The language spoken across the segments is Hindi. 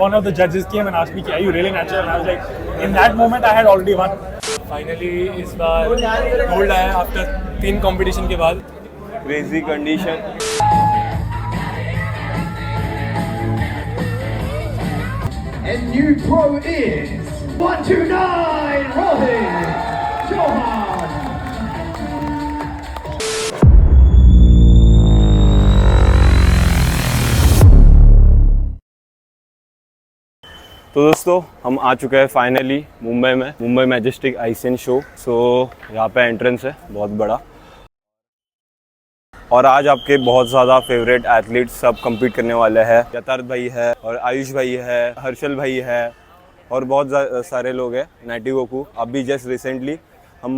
one of the judges came and asked me, "Are you really natural?" And I was like, in that moment, I had already won. Finally इस बार गोल्ड आया आफ्टर 3 कंपटीशन के बाद. Crazy condition. And new pro is 129 Rohit Chauhan. तो दोस्तों हम आ चुके हैं फाइनली मुंबई मैजेस्टिक आइसियन शो. सो यहाँ पे एंट्रेंस है बहुत बड़ा और आज आपके बहुत ज़्यादा फेवरेट एथलीट्स सब compete करने वाले हैं. यथार्थ भाई है और आयुष भाई है, हर्षल भाई है और बहुत सारे लोग हैं. नाटी गोकू अभी जस्ट रिसेंटली हम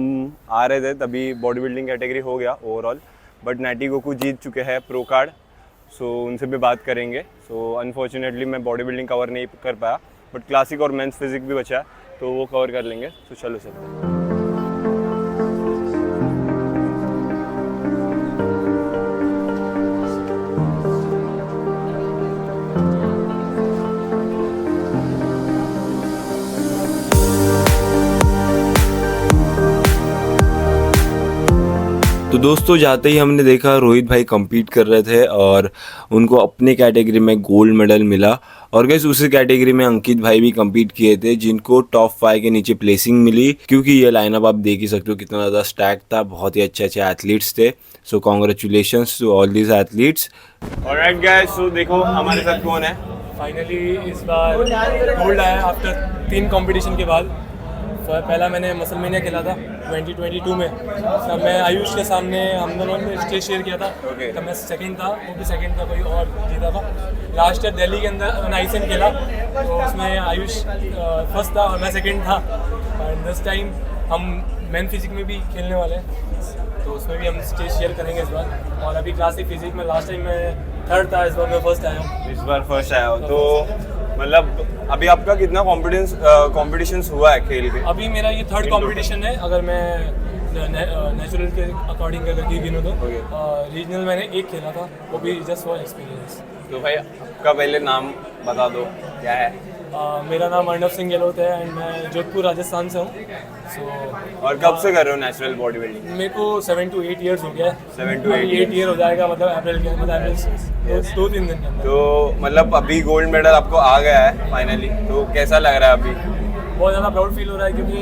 आ रहे थे तभी बॉडी बिल्डिंग कैटेगरी हो गया ओवरऑल, बट नाटी गोकू जीत चुके हैं प्रो कार्ड. सो उनसे भी बात करेंगे. सो अनफॉर्चुनेटली मैं बॉडी बिल्डिंग कवर नहीं कर पाया, बट क्लासिक और मेंस फिजिक भी बचा है तो वो कवर कर लेंगे. तो चलो चलते हैं. तो दोस्तों जाते ही हमने देखा रोहित भाई compete कर रहे थे और उनको अपने कैटेगरी में गोल्ड मेडल मिला. और गैस उसी कैटेगरी में अंकित भाई भी compete किए थे जिनको टॉप 5 के नीचे प्लेसिंग मिली, क्योंकि ये लाइनअप आप देख ही सकते हो कितना ज़्यादा स्टैक था. बहुत ही अच्छे एथलीट्स थे. So congratulations to all these athletes. Alright guys, so देखो हमारे साथ कौन है. फाइनली इस बार गोल्ड आया आफ्टर 3 कंपटीशन के बाद. पहला मैंने मसलमेनिया खेला था 2022 में. तब मैं आयुष के सामने हम दोनों ने स्टेज शेयर किया था. तब मैं सेकंड था, वो भी सेकंड था, कोई और जीता था. लास्ट ईयर दिल्ली के अंदर मैंने आइसियन खेला तो उसमें आयुष फर्स्ट था और मैं सेकंड था. और दिस टाइम हम मेन फिजिक में भी खेलने वाले हैं तो उसमें भी हम स्टेज शेयर करेंगे इस बार. और अभी क्लासिक फिजिक में लास्ट टाइम मैं थर्ड था, इस बार मैं फर्स्ट आया हूँ. इस बार फर्स्ट आया हो तो मतलब अभी आपका कितना कॉम्पिटिशंस हुआ है खेल के? अभी मेरा ये थर्ड कंपटीशन है अगर मैं नेचुरल के अकॉर्डिंग अगर गिनूँ तो. रीजनल मैंने एक खेला था, वो भी जस्ट फॉर एक्सपीरियंस. तो भाई आपका पहले नाम बता दो क्या है. मेरा नाम अर्नव सिंह गहलोत है एंड मैं जोधपुर राजस्थान से हूँ. और कब से कर रहे हो नेचुरल बॉडी बिल्डिंग? मेरे को 7 to 8 ईयर्स हो गया है. 7 to 8 ईयर हो जाएगा मतलब अप्रैल के अप्रैल 2-3 दिन के अंदर. तो मतलब अभी गोल्ड मेडल आपको आ गया है फाइनली, तो कैसा लग रहा है अभी? बहुत ज़्यादा प्राउड फील हो रहा है क्योंकि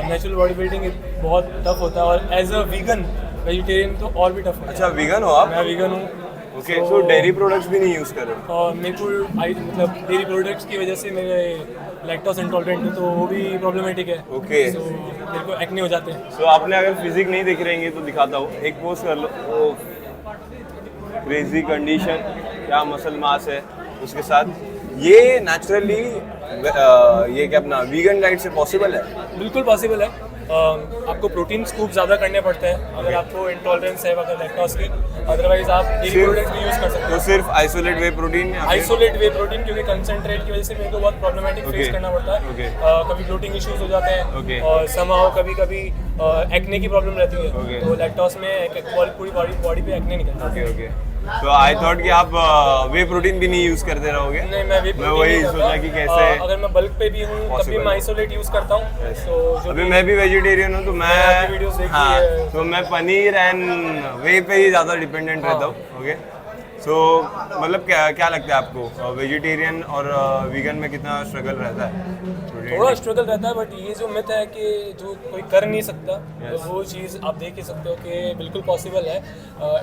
नेचुरल बॉडी बिल्डिंग बहुत टफ होता है और एज अ वीगन वेजिटेरियन तो और भी टफ होता है. अच्छा वीगन हो आप? मैं वीगन हूँ. ओके, सो डेयरी प्रोडक्ट्स भी नहीं यूज़ कर रहे हो? और मेरे को मतलब डेयरी प्रोडक्ट्स की वजह से मेरे लैक्टोज इंटॉलरेंट है तो वो भी प्रॉब्लमेटिक है. ओके. सो मेरे को एक्ने हो जाते हैं. सो आपने अगर फिजिक नहीं दिख रहेंगे तो दिखाता हूँ, एक पोस्ट कर लो. क्रेजी कंडीशन, क्या मसल मास है उसके साथ. ये नेचुरली ये क्या अपना वीगन डाइट से पॉसिबल है? बिल्कुल पॉसिबल है. आपको प्रोटीन स्कूप ज़्यादा करने पड़ते हैं अगर आपको इंटॉलरेंस है अगर लैक्टोज की. अदरवाइज आप डेयरी प्रोडक्ट्स भी यूज़ कर सकते हो. तो सिर्फ isolate whey protein? Isolate whey protein, क्योंकि कंसंट्रेट की वजह से मेरे को बहुत प्रॉब्लमेटिक फेस करना पड़ता है. कभी ब्लोटिंग इश्यूज हो जाते हैं और समहाउ कभी एक्ने की प्रॉब्लम रहती है. तो लैक्टोज में पूरी बॉडी पे एक्ने निकलता है. ओके. तो आई थॉट कि आप वे प्रोटीन भी नहीं यूज़ करते रहोगे. नहीं, मैं वही सोचा कि कैसे. अगर मैं बल्क पे भी हूँ तब भी मैं आइसोलेट यूज़ करता हूँ. तो अभी मैं भी वेजिटेरियन हूँ तो मैं तो मैं पनीर एंड वे पे ही ज़्यादा डिपेंडेंट रहता हूँ. ओके. सो मतलब क्या लगता है आपको वेजिटेरियन और वीगन में कितना स्ट्रगल रहता है? थोड़ा स्ट्रगल रहता है, बट ये जो मिथ है कि जो कोई कर नहीं सकता तो वो चीज़ आप देख ही सकते हो कि बिल्कुल पॉसिबल है.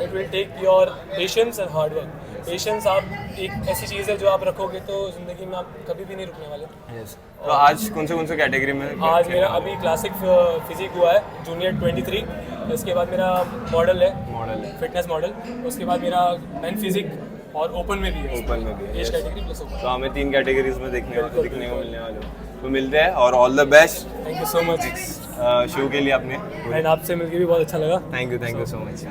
It will take your patience and hard work. Patience आप एक ऐसी चीज़ है जो आप रखोगे तो ज़िंदगी में आप कभी भी नहीं रुकने वाले. तो आज कौन से कैटेगरी में? आज मेरा अभी क्लासिक फिजिक हुआ है जूनियर 23. इसके बाद मेरा मॉडल है फिटनेस मॉडल. उसके बाद मेरा मेन फिजिक और ओपन में भी है. ओपन में भी एज कैटेगरी प्लस ओपन. तो हमें 3 कैटेगरीज में दिखने को मिलने वाले. तो मिलते हैं और all the best. Thank you so much show के लिए आपने. एंड आपसे मिलकर भी बहुत अच्छा लगा. Thank you so much.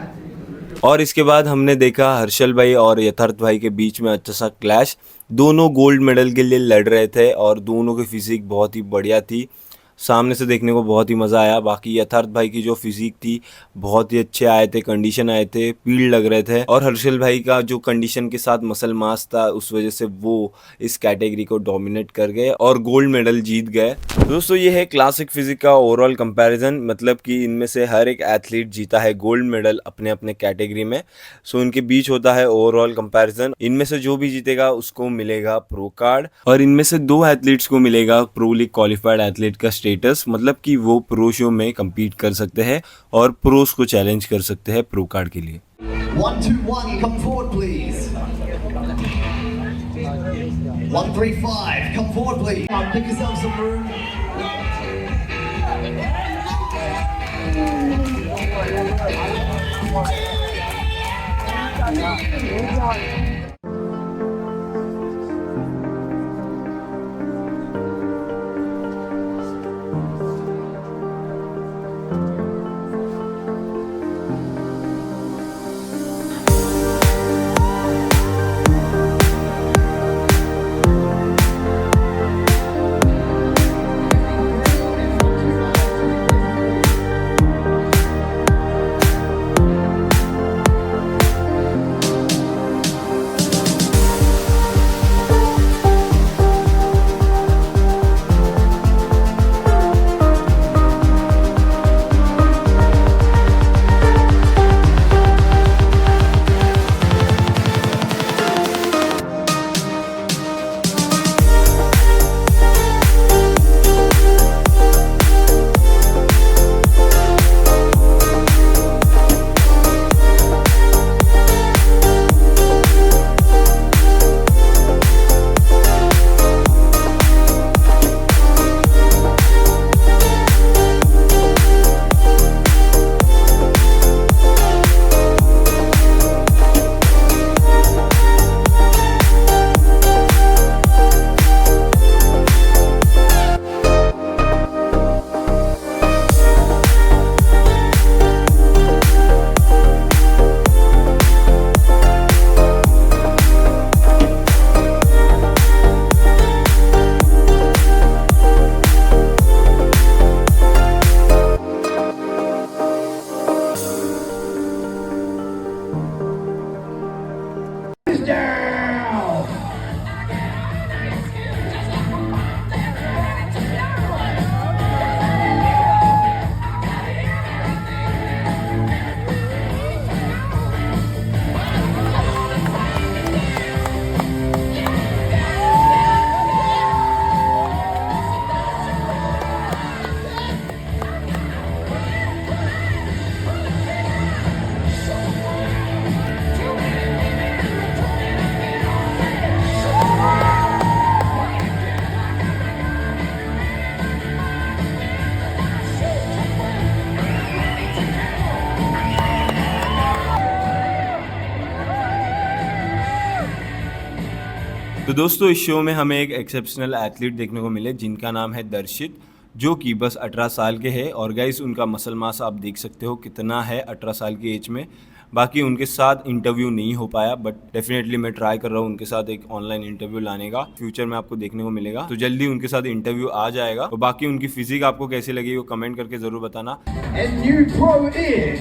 और इसके बाद हमने देखा हर्षल भाई और यथार्थ भाई के बीच में अच्छा सा क्लैश. दोनों गोल्ड मेडल के लिए लड़ रहे थे और दोनों की फिजिक बहुत ही बढ़िया थी. सामने से देखने को बहुत ही मज़ा आया। बाकी यथार्थ भाई की जो फिजिक थी बहुत ही अच्छे आए थे, कंडीशन आए थे, पील लग रहे थे। और हर्षल भाई का जो कंडीशन के साथ मसल मास था उस वजह से वो इस कैटेगरी को डोमिनेट कर गए और गोल्ड मेडल जीत गए। दोस्तों ये है क्लासिक फिजिक का ओवरऑल कंपैरिजन, मतलब कि इनमें से हर एक एथलीट जीता है गोल्ड मेडल अपने अपने कैटेगरी में। सो इनके बीच होता है ओवरऑल कंपैरिजन। इनमें से जो भी जीतेगा उसको मिलेगा प्रो कार्ड और इनमें से 2 एथलीट्स को मिलेगा प्रो लीग क्वालिफाइड एथलीट का स्टेटस, मतलब कि वो प्रो शो में compete कर सकते हैं और प्रोस को चैलेंज कर सकते हैं प्रो कार्ड के लिए। 1, 2, 1, come forward, please. 1, 3, 5, come forward, please. Pick yourself some room. तो दोस्तों इस शो में हमें एक एक्सेप्शनल एथलीट देखने को मिले जिनका नाम है दर्शित, जो कि बस 18 साल के हैं। और गाइस उनका मसल मास आप देख सकते हो कितना है 18 साल की एज में। बाकी उनके साथ इंटरव्यू नहीं हो पाया, बट डेफिनेटली मैं ट्राई कर रहा हूँ उनके साथ एक ऑनलाइन इंटरव्यू लाने का। फ्यूचर में आपको देखने को मिलेगा, तो जल्दी उनके साथ इंटरव्यू आ जाएगा। तो बाकी उनकी फिजिक आपको कैसी लगी वो कमेंट करके जरूर बताना। And new pro is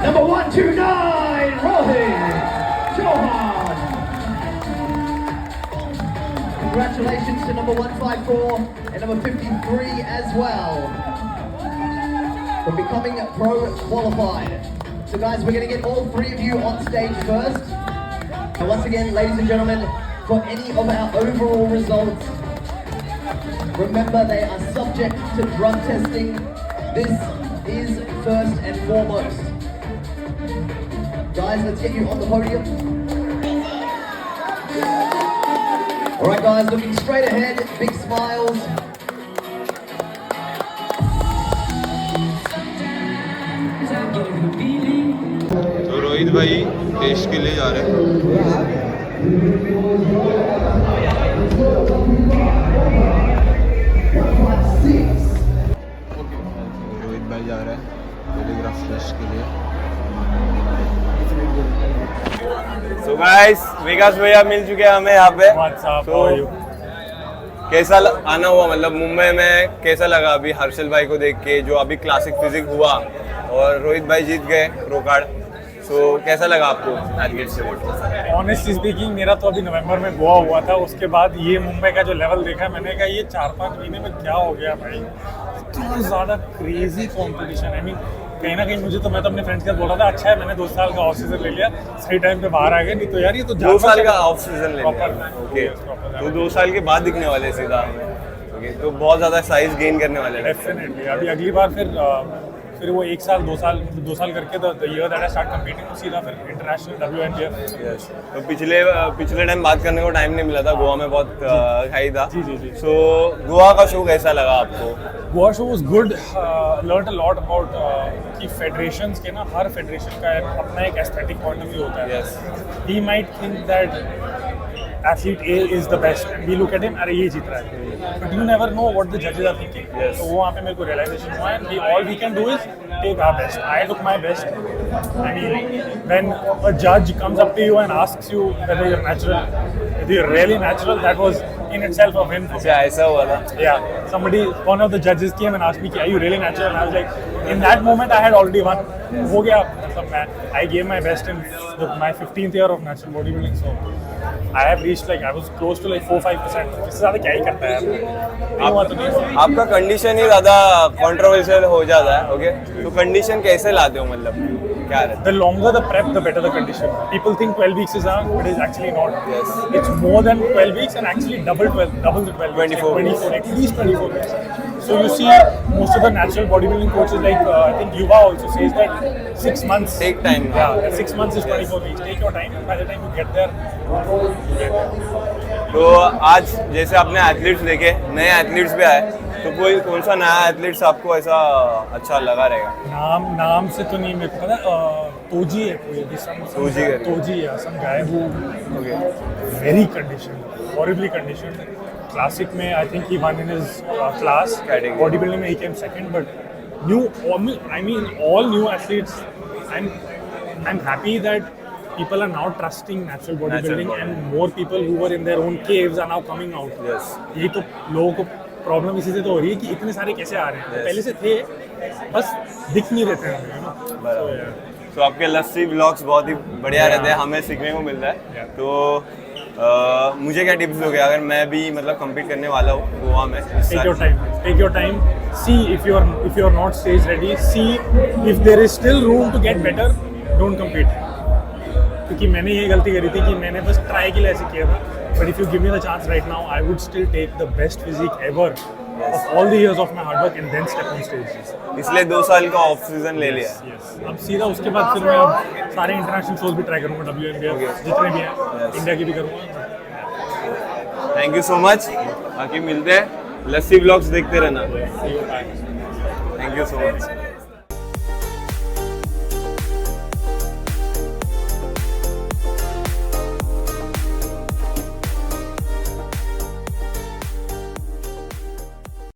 number 129, Rohit Chauhan. Congratulations to number 154 and number 53 as well for becoming pro qualified. So guys, we're going to get all 3 of you on stage first. And once again, ladies and gentlemen, for any of our overall results, remember they are subject to drug testing. This is first and foremost. Guys, let's get you on the podium. Alright guys, looking straight ahead, big smiles. तो रोहित भाई टेस्ट के लिए जा रहे हैं। रोहित भाई जा रहे हैं पॉलीग्राफ टेस्ट के लिए। सो गाइस विकास भैया मिल चुके हैं हमें यहाँ पे। What's up? How are you? कैसा आना हुआ, मतलब मुंबई में कैसा लगा अभी हर्षल भाई को देख के, जो अभी क्लासिक फिजिक हुआ और रोहित भाई जीत गए प्रो कार्ड, सो कैसा लगा आपको एथलीट से? ऑनेस्टली स्पीकिंग मेरा तो अभी नवंबर में गोवा हुआ था, उसके बाद ये मुंबई का जो लेवल देखा मैंने कहा ये 4-5 महीने में क्या हो गया भाई, इतना ज़्यादा क्रेजी कंपटीशन। आई मीन कहीं ना कहीं मुझे तो, मैं तो अपने फ्रेंड्स के साथ बोल रहा था अच्छा है मैंने 2 साल का ऑफ सीजन ले लिया, सही टाइम पे बाहर आ गए, नहीं तो यार ये तो 2 साल का ऑफ सीजन ले लिया, Proper. Okay, Proper. तो 2 साल के बाद दिखने वाले सीधा, ओके, तो बहुत ज़्यादा साइज गेन करने वाले हैं। डेफिनेटली अभी अगली बार फिर वो 1 साल 2 साल करके the year that I start competing सीधा फिर इंटरनेशनल WNBF। यस, तो पिछले टाइम बात करने को टाइम नहीं मिला था, गोवा में बहुत खाई था। जी। सो गोवा का शो कैसा लगा आपको? Goa show was good, learn a lot about कि फेडरेशंस के ना, हर फेडरेशन का अपना एक एस्थेटिक पॉइंट ऑफ व्यू होता है। Yes. He might think that athlete A is the best and we look at him, अरे ये जीत रहा है, but you never know what the judges are thinking. Yes. तो वो वहाँ पे मेरे को realization हुआ and all we can do is take our best. I took my best. I mean, when a judge comes up to you and asks you whether you're natural, whether you're really natural, that was in itself a win for me. अच्छा ऐसा हुआ था? Yeah, one of the judges came and asked me, "Are you really natural?" And I was like, in that moment, I had already won. हो गया, मतलब मैं, I gave my best in my 15th year of natural bodybuilding, so I have reached like I was close to like 4-5%. इससे ज़्यादा क्या ही करता है? नहीं हुआ तो नहीं हुआ। आपका कंडीशन ही ज़्यादा कंट्रोवर्शियल हो जाता है, ओके, तो कंडीशन कैसे लाते हो, मतलब क्या रहता The longer the prep, the better the condition. People think 12 weeks is enough, but it's actually not. Yes. It's more than 12 weeks and actually double the 12 weeks. 24 24, at least 24 weeks. So you see, most of the natural bodybuilding coaches, like I think Yuva also says that 6 months. Take time. Yeah, 6 months is 24 weeks. Take your time. By the time you get there, you get there. तो आज जैसे आपने एथलीट्स देखे, नए एथलीट्स भी आए, तो कोई कौन सा नया एथलीट्स आपको ऐसा अच्छा लगा रहेगा? नाम से तो नहीं मेरे को पता, तोजी है कोई भी, तोजी करके। तोजी है, some guy who okay, very conditioned, horribly conditioned. Classic में I think he won in his class. Category. Bodybuilding में he came second, but all new athletes. I'm happy that people are now trusting natural bodybuilding and more people who were in their own caves are now coming out. Yes. ये तो लोगों को प्रॉब्लम इसी से तो हो रही है कि इतने सारे कैसे आ रहे हैं, Yes. पहले से थे बस दिख नहीं देते हैं हमें, बराबर। तो आपके लस्सी ब्लॉग्स बहुत ही बढ़िया रहते हैं, हमें सीखने को मिलता है। Yeah. तो मुझे क्या टिप्स दोगे अगर मैं भी मतलब कम्पीट करने वाला हूँ गोवा में? Take your time. See if you're not stage ready. See if there is still room to get better. Don't compete. क्योंकि मैंने ये गलती करी थी कि मैंने बस ट्राई के लिए ऐसे किया था. But if you give me the chance right now, I would still take the best physique ever of all the years of my hard work and then step on stage. इसलिए 2 साल का ऑफ सीजन ले लिया। Yes. अब सीधा उसके बाद फिर मैं अब सारे इंटरनेशनल शोज भी ट्राई करूँगा, WNBF जितने भी हैं, इंडिया की भी करूँगा. थैंक यू सो मच, बाकी मिलते हैं, लस्सी ब्लॉग्स देखते रहना। Thank you so much.